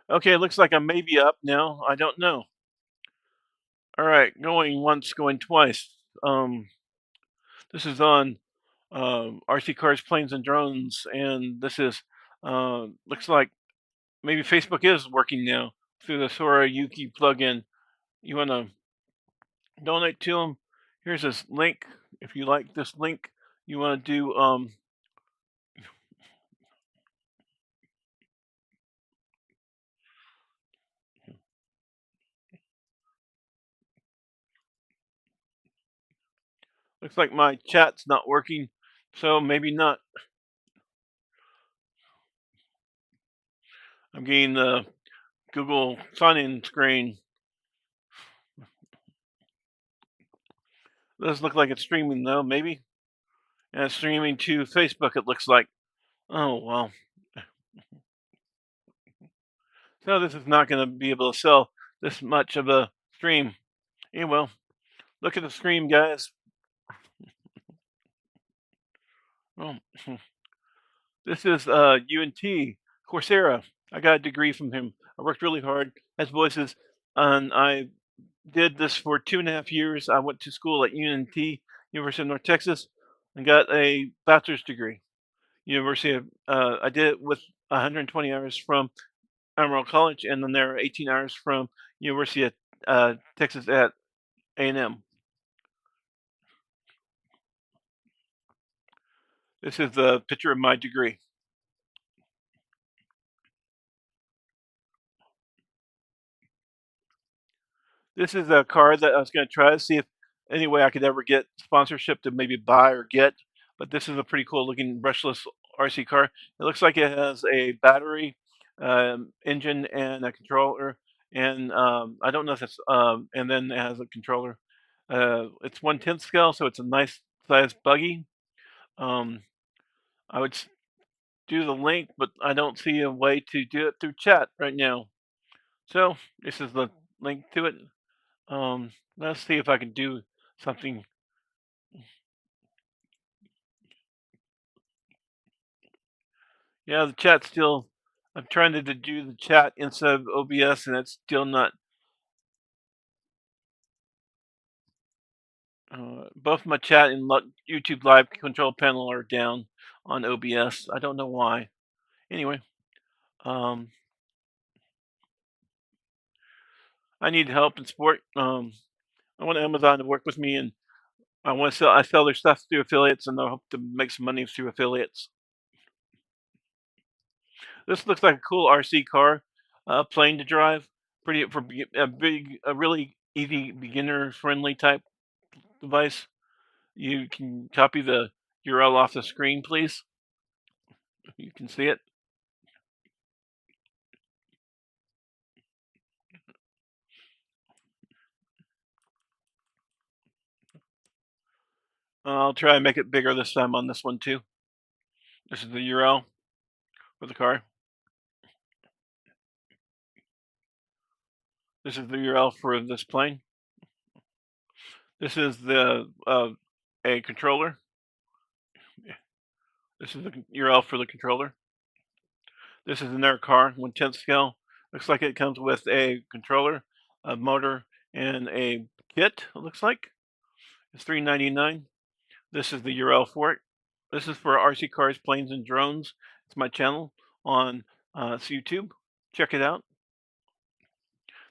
Okay, looks like I may be up now. I don't know. All right, going once, going twice. This is on RC cars, planes, and drones, and this is looks like maybe Facebook is working now through the Sora Yuki plugin. You want to donate to them? Here's this link. If you like this link, you want to do looks like my chat's not working, so maybe not. I'm getting the Google sign-in screen. Does look like it's streaming though, maybe. And it's streaming to Facebook, it looks like. Oh, well. So this is not going to be able to sell this much of a stream. Yeah, well, look at the stream, guys. Oh, this is UNT, Coursera. I got a degree from him. I worked really hard as voices, and I did this for 2.5 years. I went to school at UNT, University of North Texas, and got a bachelor's degree. University of I did it with 120 hours from Emerald College, and then there are 18 hours from University of Texas at A&M. This is the picture of my degree. This is a car that I was going to try to see if any way I could ever get sponsorship to maybe buy or get. But this is a pretty cool looking brushless RC car. It looks like it has a battery, engine, and a controller. And I don't know if it's and then it has a controller. It's 1/10 scale, so it's a nice size buggy. Um, I would do the link, but I don't see a way to do it through chat right now. So this is the link to it. Let's see if I can do something. Yeah, the chat still. I'm trying to do the chat inside of OBS, and it's still not. Both my chat and YouTube Live control panel are down on OBS. I don't know why. Anyway, um, I need help and support. I want Amazon to work with me, and I want to sell. I sell their stuff through affiliates, and I hope to make some money through affiliates. This looks like a cool RC car, plane to drive. Pretty for a really easy beginner friendly type device. You can copy the URL off the screen, please. You can see it. I'll try and make it bigger this time on this one too. This is the URL for the car. This is the URL for this plane. This is the a controller. This is the URL for the controller. This is another car, 1/10 scale. Looks like it comes with a controller, a motor, and a kit. It looks like it's $3.99. This is the URL for it. This is for RC cars, planes, and drones. It's my channel on YouTube. Check it out.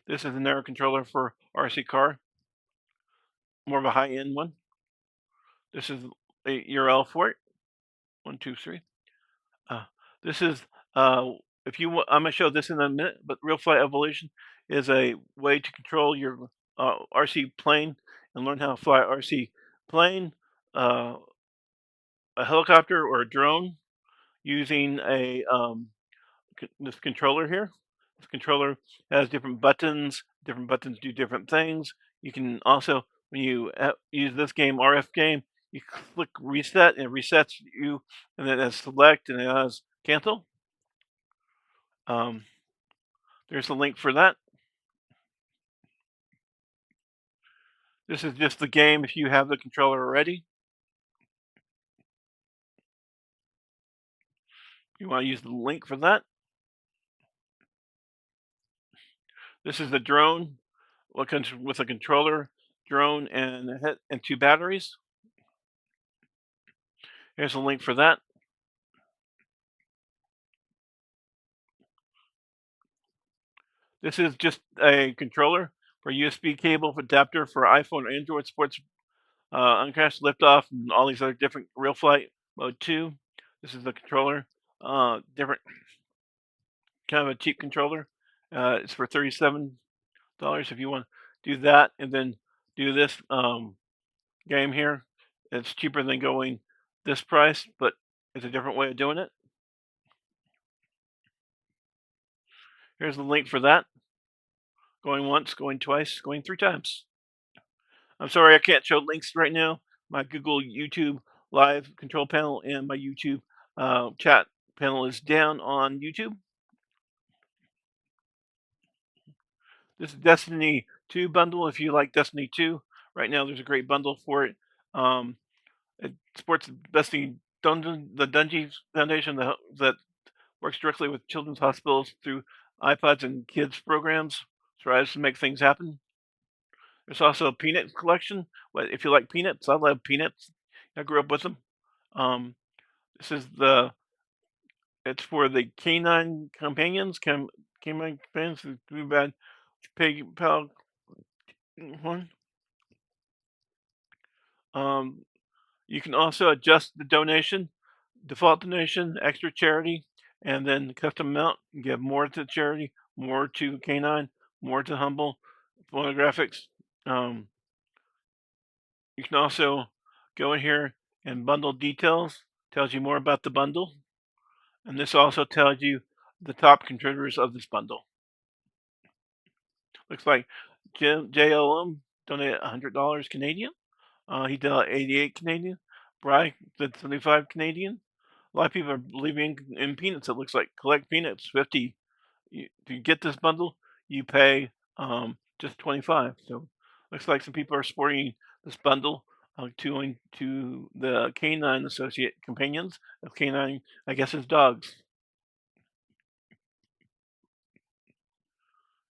This is an air controller for RC car, more of a high-end one. This is a URL for it. 1, 2, 3. This is if you I'm gonna show this in a minute, but RealFlight Evolution is a way to control your RC plane and learn how to fly RC plane, uh, a helicopter, or a drone using a this controller here. This controller has different buttons. Different buttons do different things. You can also, when you use this game, RF game, you click reset and it resets you, and then it has select and it has cancel. Um, there's a link for that. This is just the game if you have the controller already. You want to use the link for that. This is the drone. What comes with a controller, drone, and a head and 2 batteries. Here's a link for that. This is just a controller for USB cable adapter for iPhone or Android sports, uncrashed, liftoff, and all these other different REALFLIGHT mode 2. This is the controller. Different kind of a cheap controller. It's for $37 if you want to do that and then do this game here. It's cheaper than going this price, but it's a different way of doing it. Here's the link for that. Going once, going twice, going 3 times. I'm sorry I can't show links right now. My Google YouTube live control panel and my YouTube chat panel is down on YouTube. This is Destiny 2 bundle. If you like Destiny 2, right now there's a great bundle for it. It supports Destiny Dungeon, the Dungeons Foundation that works directly with children's hospitals through iPods and kids programs. Tries to make things happen. There's also a peanut collection. But if you like peanuts, I love peanuts. I grew up with them. This is it's for the canine companions. Canine companions. Too bad. Pig pal one. You can also adjust the donation, default donation, extra charity, and then custom amount. You give more to charity, more to canine, more to humble, photographics. You can also go in here and bundle details. Tells you more about the bundle, and this also tells you the top contributors of this bundle. Looks like JLM donated $100 Canadian. He did 88 Canadian. Bry did 75 Canadian. A lot of people are believing in peanuts. It looks like collect peanuts 50. To get this bundle, you pay just 25. So looks like some people are supporting this bundle to the canine associate companions of canine. I guess it's dogs.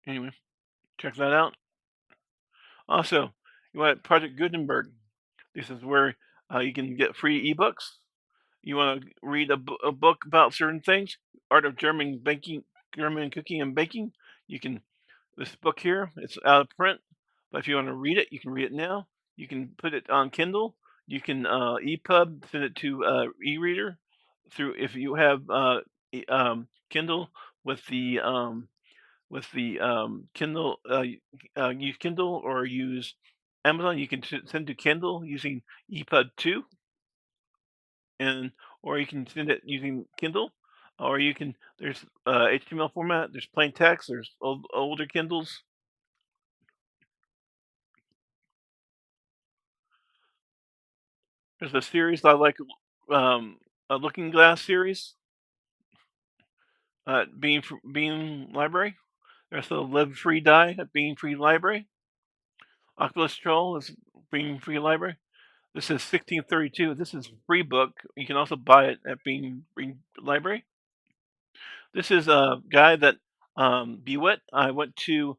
Anyway, check that out. Also, you want Project Gutenberg. This is where you can get free ebooks. You want to read a book about certain things, art of German baking, German cooking and baking. You can this book here. It's out of print, but if you want to read it, you can read it now. You can put it on Kindle. You can EPUB, send it to e-reader through if you have Kindle with the Kindle. Use Kindle or use Amazon. You can send to Kindle using EPUB 2, and or you can send it using Kindle, or you can there's HTML format. There's plain text. There's older Kindles. There's a series I like, a Looking Glass series at Bean Library. There's the Live Free Die at Bean Free Library. Oculus Troll is Bean Free Library. This is 1632. This is a free book. You can also buy it at Bean Free Library. This is a guy that Bewit. I went to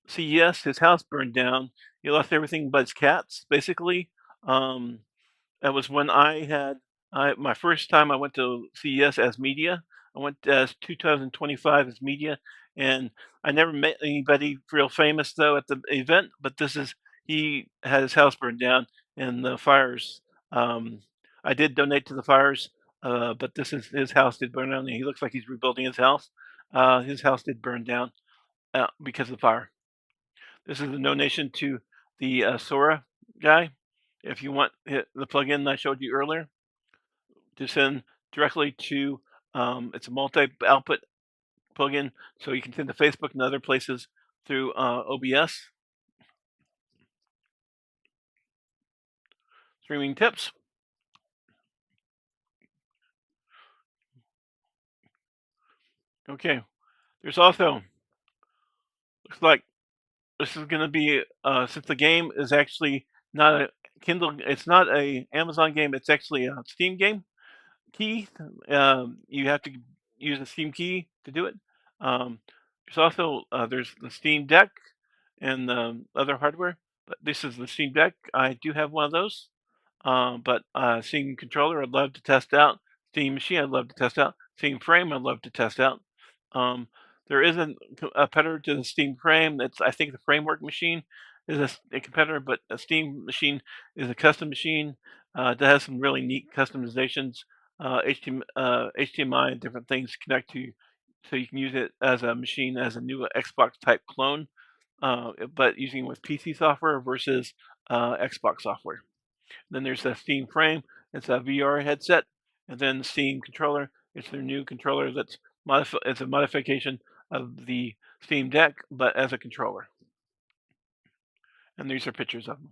CES. His house burned down. He lost everything but his cats, basically. That was when I had my first time I went to CES as media. I went as 2025 as media, and I never met anybody real famous though at the event. But he had his house burned down in the fires. I did donate to the fires, but this is his house did burn down. And he looks like he's rebuilding his house. His house did burn down because of the fire. This is a donation to the Sora guy. If you want the plugin I showed you earlier to send directly to, it's a multi-output plugin, so you can send to Facebook and other places through OBS. Streaming tips. Okay, there's also, looks like this is going to be, since the game is actually not a Kindle, it's not a Amazon game, it's actually a Steam game. Key, you have to use a Steam key to do it. There's also there's the Steam Deck and other hardware. But this is the Steam Deck. I do have one of those. But Steam controller, I'd love to test out. Steam machine, I'd love to test out. Steam frame, I'd love to test out. Um, there isn't a competitor to the Steam frame. That's I think the framework machine is a competitor, but a Steam machine is a custom machine that has some really neat customizations, HDMI and different things connect to, so you can use it as a machine as a new Xbox type clone, but using with PC software versus Xbox software. Then there's the Steam frame. It's a VR headset, and then the Steam controller. It's their new controller that's it's a modification of the Steam Deck, but as a controller. And these are pictures of them.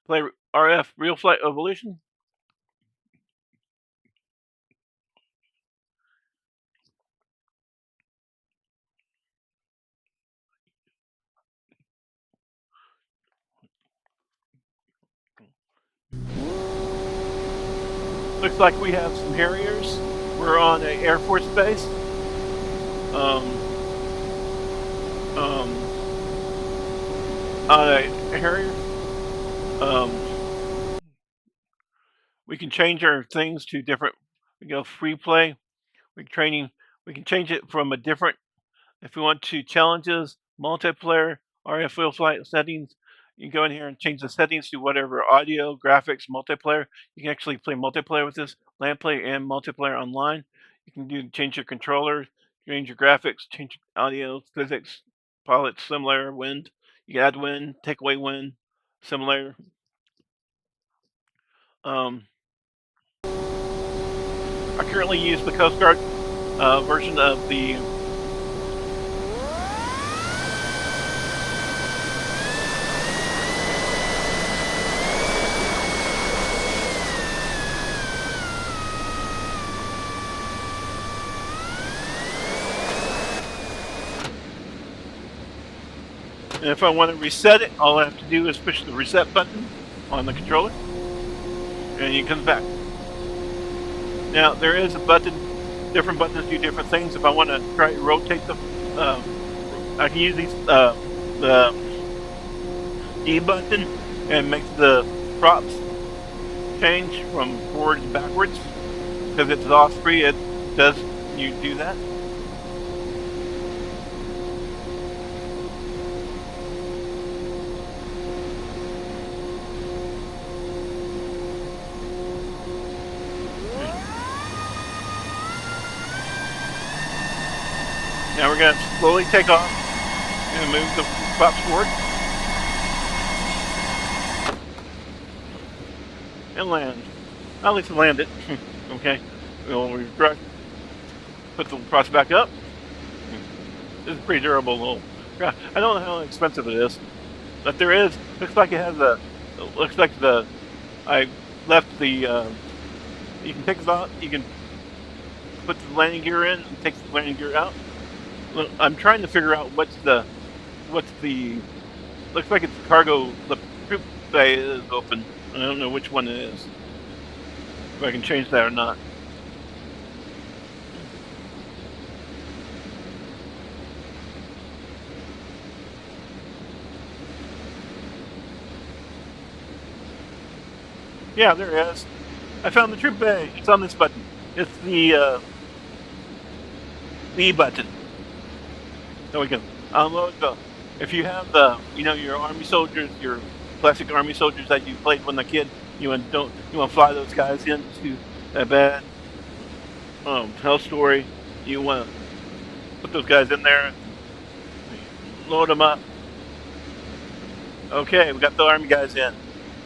Play RF REALFLIGHT Evolution. Looks like we have some Harriers. We're on an Air Force base. On a Harrier. We can change our things to different. We go free play. We can change it from a different. If we want to challenges, multiplayer, RF REALFLIGHT settings, you can go in here and change the settings to whatever audio, graphics, multiplayer. You can actually play multiplayer with this, LAN play and multiplayer online. You can change your controllers, change your graphics, change audio, physics, pilot, similar, wind. You can add wind, take away wind, similar. I currently use the Coast Guard version of the and if I want to reset it, all I have to do is push the reset button on the controller, and it comes back. Now, there is a button, different buttons do different things. If I want to try to rotate them, I can use the E button and make the props change from forward to backwards. Because it's Osprey, it does you do that. Now we're going to slowly take off and move the props forward. And land. At least land it. Okay. We'll put the props back up. This is pretty durable little. I don't know how expensive it is. But there is, looks like it has a, looks like the, I left the, you can take it out, you can put the landing gear in and take the landing gear out. I'm trying to figure out what's the, looks like it's cargo, the troop bay is open. I don't know which one it is. If I can change that or not. Yeah, there it is. I found the troop bay. It's on this button. It's the E button. So we can unload the. If you have the, your army soldiers, your classic army soldiers that you played when a kid, you want to fly those guys into that bad hell story. You want to put those guys in there, load them up. Okay, we got the army guys in.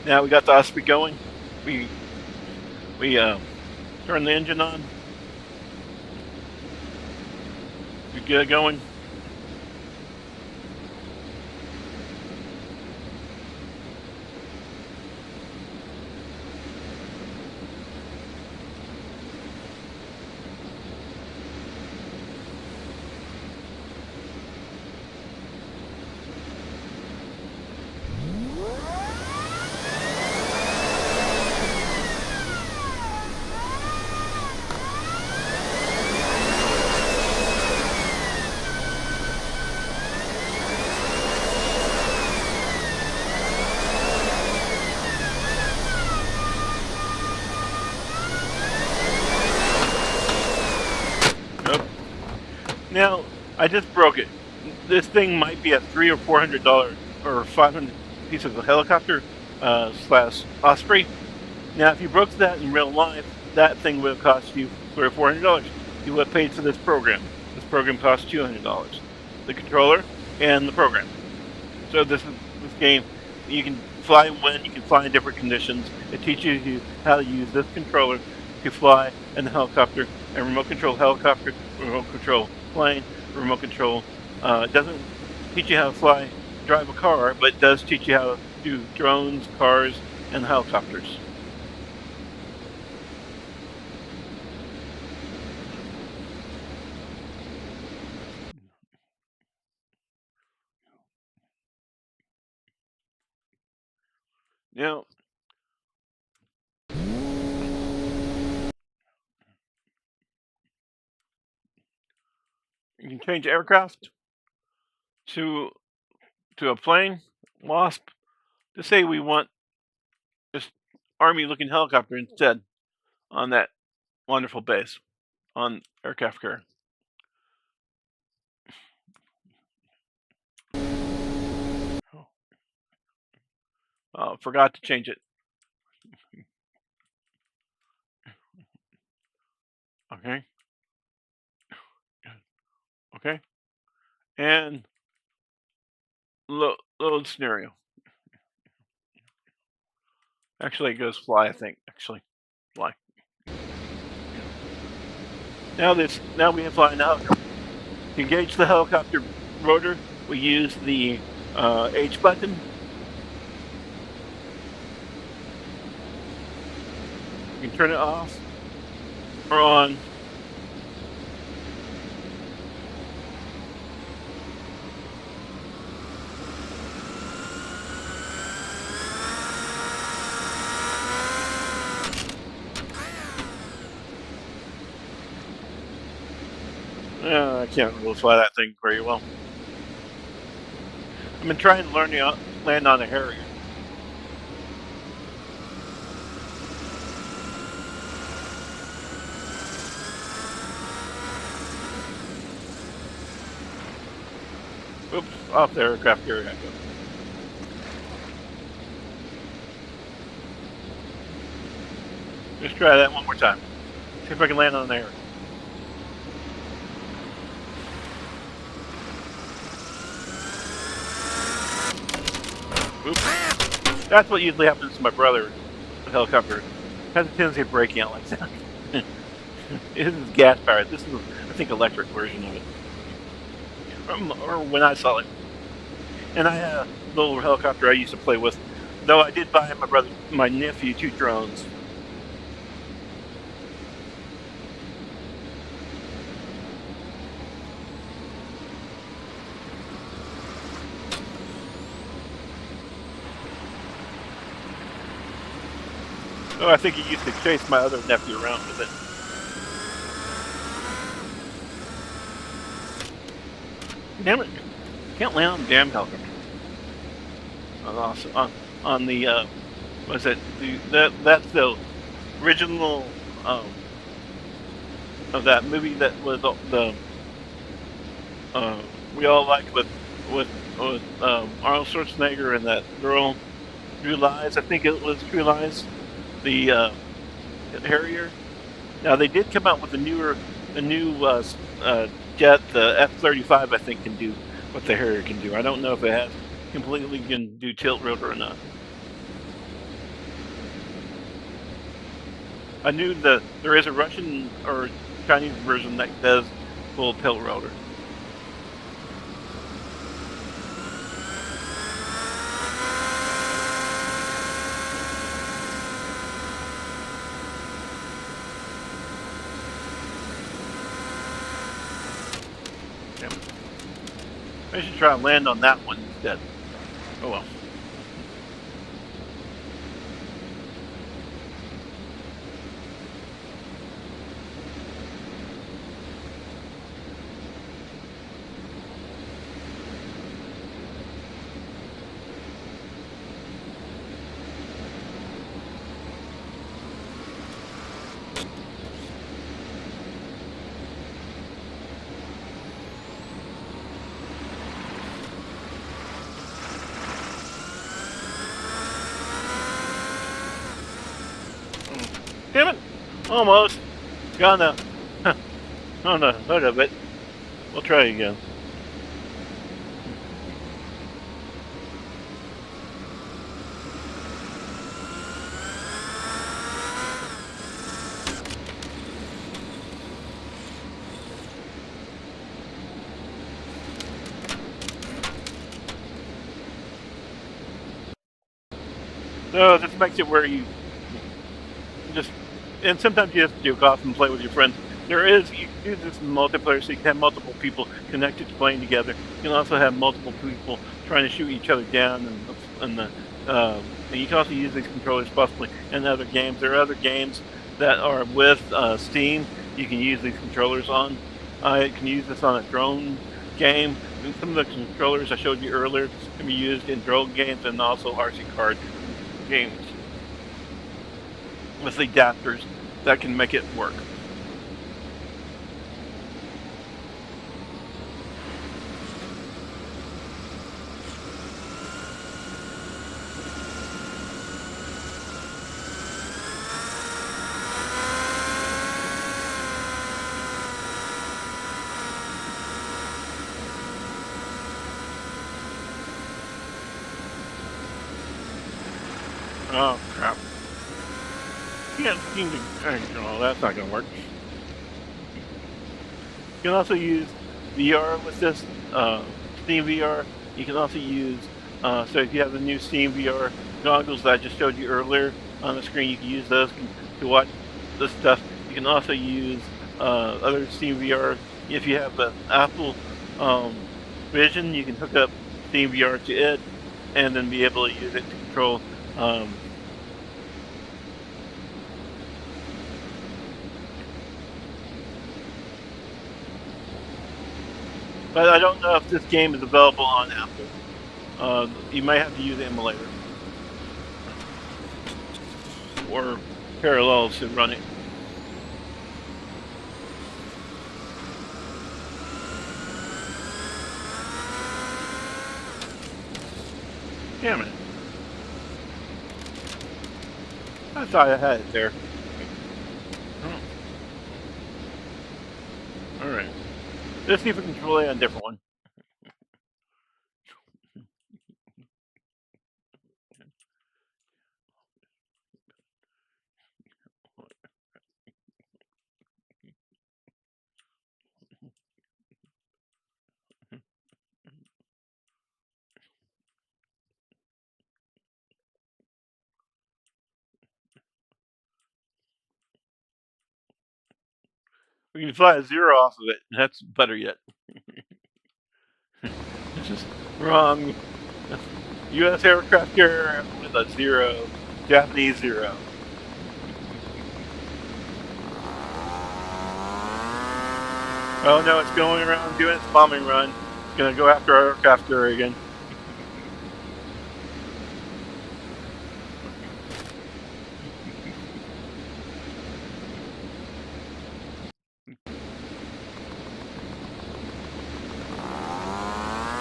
Now we got the Osprey going. We turn the engine on. We get it going. Now, I just broke it. This thing might be a $300 or $400 or $500 piece of a helicopter slash Osprey. Now, if you broke that in real life, that thing would have cost you $300 or $400. You would have paid for this program. This program costs $200. The controller and the program. So this game, you can fly when you can fly in different conditions. It teaches you how to use this controller to fly in the helicopter and remote control helicopter, remote control plane, remote control. It doesn't teach you how to drive a car, but it does teach you how to do drones, cars, and helicopters. Now, you can change aircraft to a plane, Wasp. To say we want this army-looking helicopter instead on that wonderful base on aircraft carrier. Forgot to change it. Okay. Okay. And load scenario. Actually, it goes fly, I think. Actually, fly. Now we can fly an helicopter. To engage the helicopter rotor, we use the H button. You can turn it off or on. I can't really fly that thing very well. I've been trying to learn to land on a Harrier. Oops, off the aircraft carrier I go. Let's try that one more time. See if I can land on there. Oops. That's what usually happens to my brother, the helicopter. It has a tendency of breaking out like that. This is gas powered. This is, I think, electric version of it. Or when I saw it. And I had a little helicopter I used to play with. Though I did buy my nephew 2 drones. Oh, I think he used to chase my other nephew around with it. Damn it! Can't land on the damn helicopter. On the what's it? That's the original of that movie that was the we all liked with Arnold Schwarzenegger and that girl, True Lies. I think it was True Lies. The Harrier. Now they did come out with a new jet. The F-35 I think can do what the Harrier can do. I don't know if it has completely can do tilt rotor or not. I knew that there is a Russian or Chinese version that does full tilt rotor. I should try and land on that one instead. Oh well. Damn it! Almost. Got on the, on the hood of it. We'll try again. So this makes it where you just, and sometimes you just juke off and play with your friends. There is, you can do this in multiplayer, so you can have multiple people connected to playing together. You can also have multiple people trying to shoot each other down, and you can also use these controllers possibly in other games. There are other games that are with Steam you can use these controllers on. I can use this on a drone game. And some of the controllers I showed you earlier can be used in drone games and also RC card games with adapters that can make it work. Oh crap. Can't seem to, oh, that's not gonna work. You can also use VR with this, Steam VR. You can also use, so if you have the new Steam VR goggles that I just showed you earlier on the screen, you can use those to watch this stuff. You can also use other Steam VR. If you have the Apple Vision, you can hook up Steam VR to it and then be able to use it to control but I don't know if this game is available on Apple. You might have to use the emulator or parallels to run it. Damn it. I thought I had it there. Oh. Alright. Let's see if we can control it on a different one. We can fly a 0 off of it. That's better yet. This is wrong. U.S. aircraft carrier with a 0. Japanese 0. Oh no, it's going around doing its bombing run. It's gonna go after our aircraft carrier again.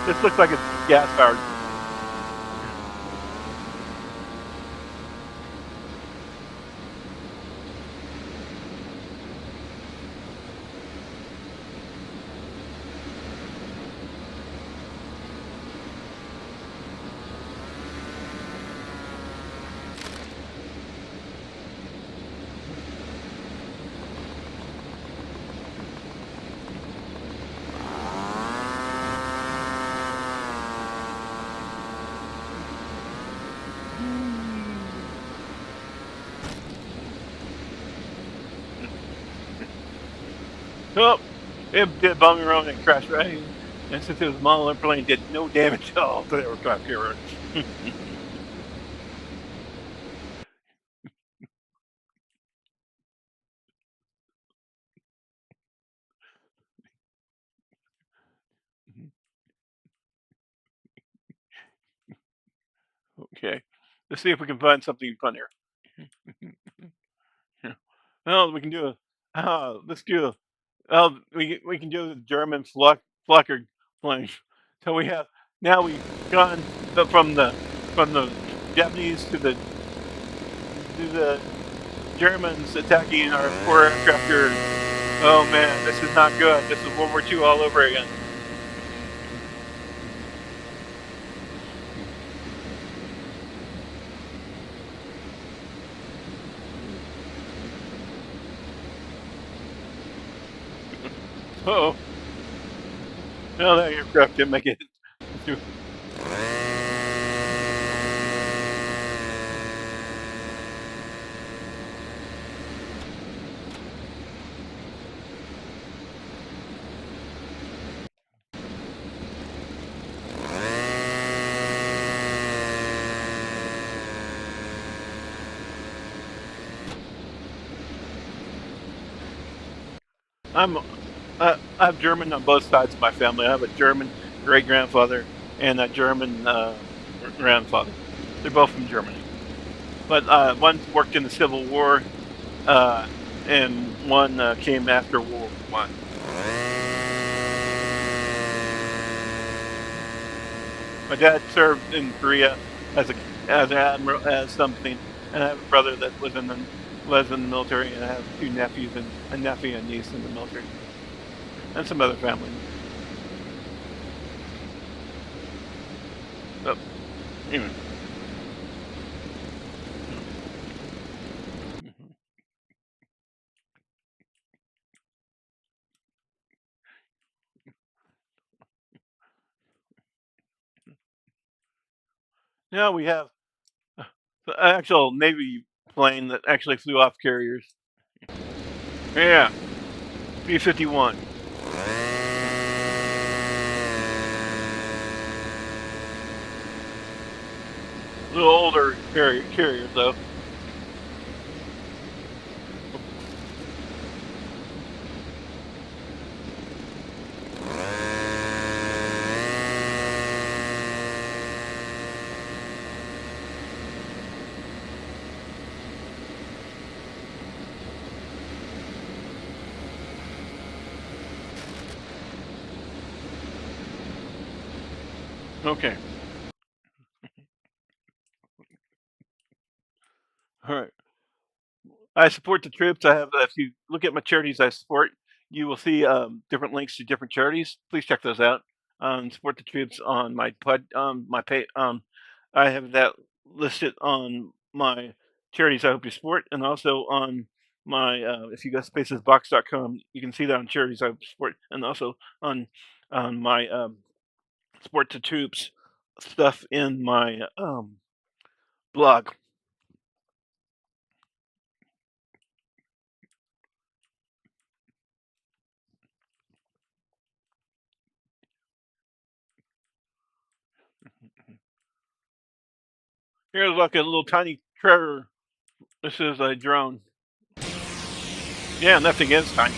This looks like it's gas powered. Oh, it did bombing around and crashed right in. And since it was a model airplane, it did no damage at all to the aircraft carrier. Okay, let's see if we can find something fun here. Well, we can do let's do we can do the German Flucker plane. So we have now we've gone from the Japanese to the Germans attacking our poor aircraft carriers. Oh man, this is not good. This is World War II all over again. Uh-oh. No, that aircraft didn't make it through. I have German on both sides of my family. I have a German great grandfather and a German grandfather. They're both from Germany, but one worked in the Civil War, and one came after World War I. My dad served in Korea as an admiral, as something, and I have a brother that was in the military, and I have two nephews and a nephew and niece in the military, and some other family. So, anyway. Now we have the actual Navy plane that actually flew off carriers. Yeah, B-51. A little older carrier though. Okay. All right. I support the troops. I have. If you look at my charities I support, you will see different links to different charities. Please check those out. Support the troops on my my pay. I have that listed on my charities I hope you support, and also on my if you go to spacesbox.com, you can see that on charities I hope you support, and also on my support the troops stuff in my blog. Here's like a little tiny treasure. This is a drone. Yeah, nothing is tiny.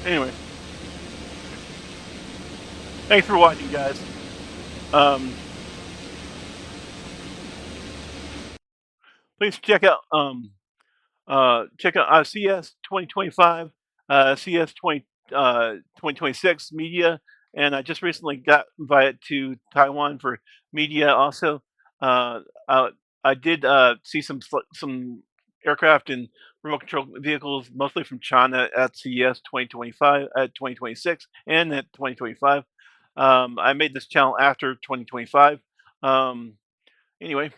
Anyway, thanks for watching, guys. Please check out CS 2025, CS 2026 media, and I just recently got invited to Taiwan for media. Also, uh, uh, I did see some aircraft and remote control vehicles, mostly from China, at CES 2025, at 2026, and at 2025. I made this channel after 2025. Um, anyway,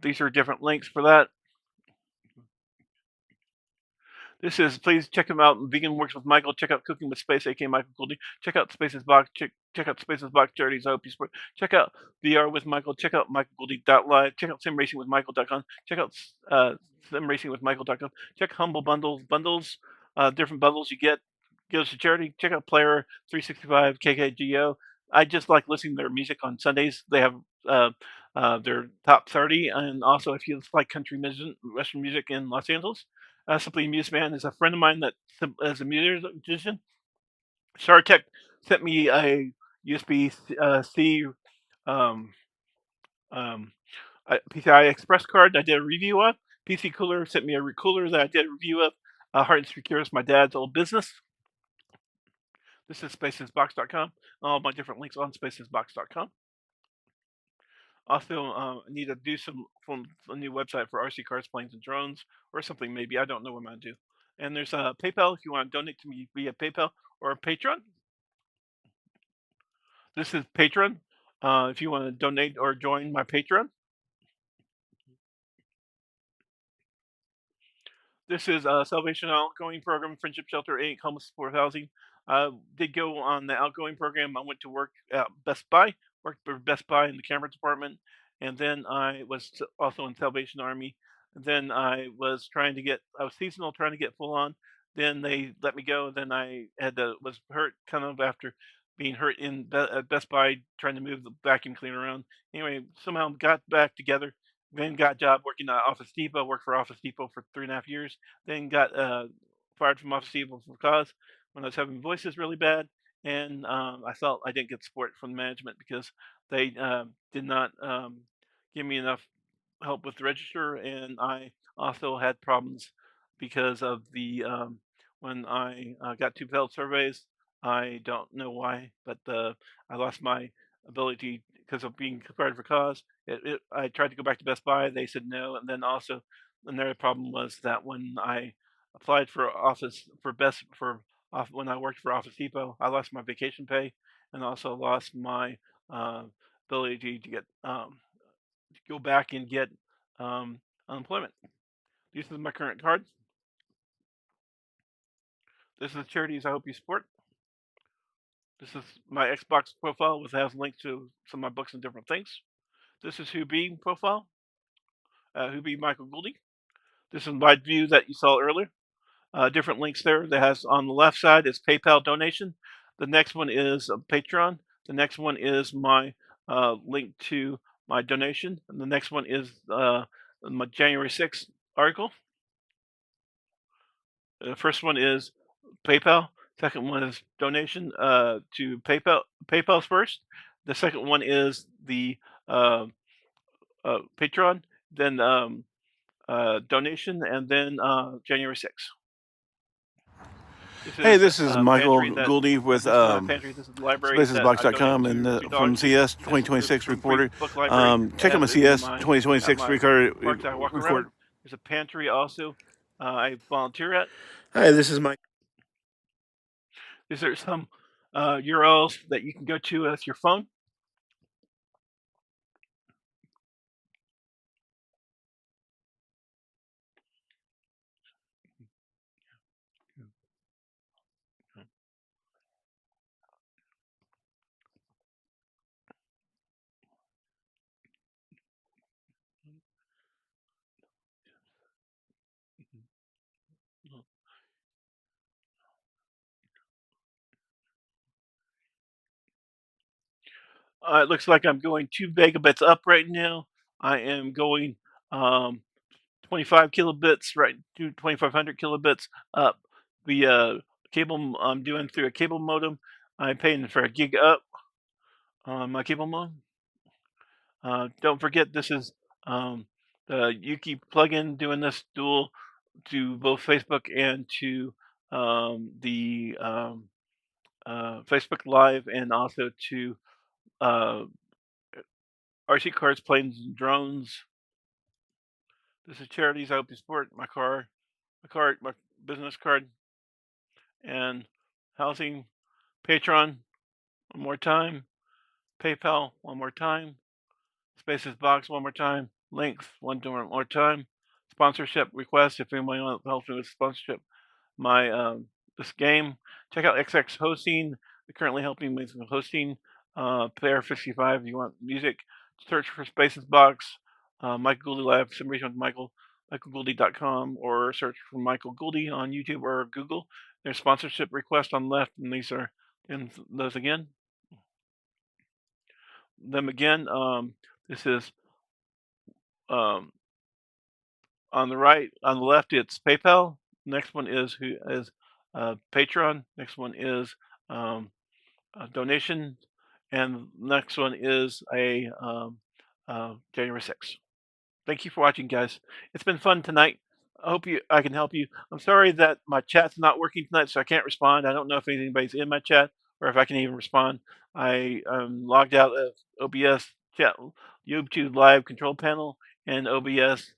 these are different links for that. This is, please check him out. Vegan Works with Michael. Check out Cooking with Space, aka Michael Goldie. Check out Spaces Box. Check out Spaces Box Charities. I hope you support. Check out VR with Michael. Check out michaelgoldie.live. Check out simracingwithmichael.com. Check out simracingwithmichael.com. Check Humble Bundles. Different bundles you get. Goes to charity. Check out Player 365 KKGO. I just like listening to their music on Sundays. They have their top 30, and also if you like country music, Western music in Los Angeles. Simply Muse Man is a friend of mine that is a musician. StarTech sent me a USB C um, um, PCI Express card that I did a review of. PC Cooler sent me a cooler that I did a review of. Heart and Secures, my dad's old business. This is spacesbox.com. All my different links on spacesbox.com. Also, I need to do some from a new website for RC cars, planes, and drones, or something maybe. I don't know what I'm going to do. And there's PayPal if you want to donate to me via PayPal or Patreon. This is Patreon. If you want to donate or join my Patreon. This is Salvation Outgoing Program, Friendship Shelter, Inc., Homeless Support Housing. Did go on the outgoing program. I went to work at Best Buy, worked for Best Buy in the camera department, and then I was also in Salvation Army. And then I was seasonal, trying to get full on. Then they let me go. Then I was hurt kind of after being hurt at Best Buy, trying to move the vacuum cleaner around. Anyway, somehow got back together. Then got a job working at Office Depot, worked for Office Depot for 3.5 years. Then got fired from Office Depot for cause when I was having voices really bad. And I felt I didn't get support from the management because they did not give me enough help with the register. And I also had problems because of the when I got 2 failed surveys. I don't know why, but I lost my ability because of being fired for cause. I tried to go back to Best Buy. They said no. And then also another problem was that when I applied for when I worked for Office Depot, I lost my vacation pay and also lost my uh, ability to go back and get unemployment. This is my current card. This is the charities I hope you support. This is my Xbox profile, which has links to some of my books and different things. This is Who profile. Who Michael Gouldy. This is my view that you saw earlier. Different links there. That has on the left side is PayPal donation. The next one is Patreon. The next one is my link to my donation. And the next one is my January 6th article. The first one is PayPal. Second one is donation to PayPal. PayPal's first. The second one is the Patreon. Then donation, and then January 6th. Hey, this is Michael Gouldy with spacesbox.com and from CS 2026 Reporter. Check out my CS 2026 report. There's a pantry also I volunteer at. Hi, this is Mike. These are some URLs that you can go to with your phone. It looks like I'm going 2 megabits up right now. I am going 25 kilobits right to 2500 kilobits up via cable. I'm doing through a cable modem. I'm paying for a gig up on my cable modem. Don't forget, this is the Yuki plugin doing this dual to both Facebook and to the Facebook Live, and also to RC cars, planes, and drones. This is charities I hope you support. My business card, and housing. Patreon, one more time. PayPal, one more time. Spaces Box, one more time. Links, one more time. Sponsorship request, if anyone wants to help me with sponsorship. My this game. Check out XX Hosting. They're currently helping me with hosting. Player 55. If you want music, search for Spaces Box. Michael Gouldy Live. Some reason with michaelgouldy.com, or search for Michael Gouldy on YouTube or Google. There's sponsorship request on the left, and these are those again. Them again. This is on the right, on the left, it's PayPal. Next one is Patreon. Next one is a donation, and next one is a January 6th. Thank you for watching, guys. It's been fun tonight. I hope I can help you. I'm sorry that my chat's not working tonight, so I can't respond. I don't know if anybody's in my chat or if I can even respond. I logged out of OBS chat, YouTube live control panel, and OBS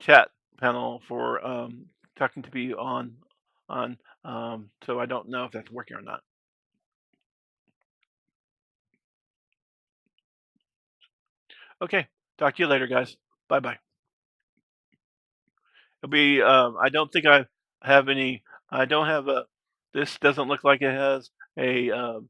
chat panel for talking to be on. So I don't know if that's working or not. Okay, talk to you later, guys. Bye bye. It'll be. I don't think I have any. I don't have a. This doesn't look like it has a